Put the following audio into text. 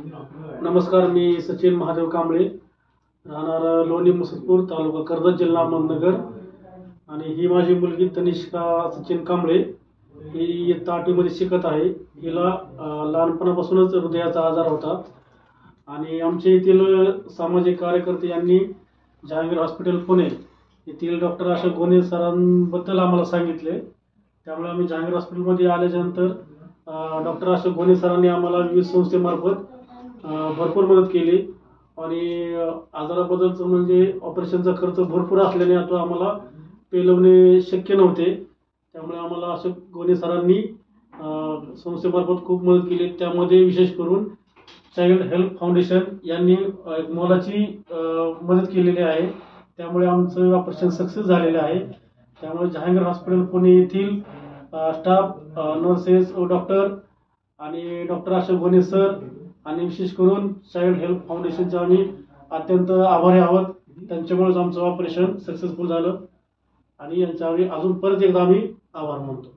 नमस्कार, मी सचिन महादेव कांबळे, राहणार लोणी मुसलपूर, तालुका कर्जत, जिल्हा अहमदनगर. आणि ही माझी मुलगी तनिष्का सचिन कांबळे. ही इयत्ता 8वी मध्ये शिकत आहे. हिला लहानपणापासूनच हृदयाचा आजार होता आणि आमच्या येथील सामाजिक कार्यकर्ते यांनी जहांगीर हॉस्पिटल पुणे येथील डॉक्टर अशोक गोने सरांबद्दल आम्हाला सांगितले. त्यामुळे आम्ही जहांगीर हॉस्पिटलमध्ये आल्याच्यानंतर डॉक्टर अशोक गोने सरांनी आम्हाला विविध संस्थेमार्फत भरपूर मदत केली आणि आजाराबद्दलचं म्हणजे ऑपरेशनचा खर्च भरपूर असल्याने आता आम्हाला पेलवणे शक्य नव्हते. त्यामुळे आम्हाला अशोक गोने सरांनी संस्थेमार्फत खूप मदत केली. त्यामध्ये विशेष करून चाइल्ड हेल्प फाउंडेशन यांनी एक मोलाची मदत केलेली आहे. त्यामुळे आमचं ऑपरेशन सक्सेस झालेलं आहे. त्यामुळे जहांगीर हॉस्पिटल पुणे येथील स्टाफ, नर्सेस, डॉक्टर आणि डॉक्टर अशोक गोने सर आणि विशेष करून चाइल्ड हेल्प फाउंडेशनचे आम्ही अत्यंत आभारी आहोत. त्यांच्यामुळेच आमचं ऑपरेशन सक्सेसफुल झालं आणि यांच्या अजून परत एकदा आम्ही आभार मानतो.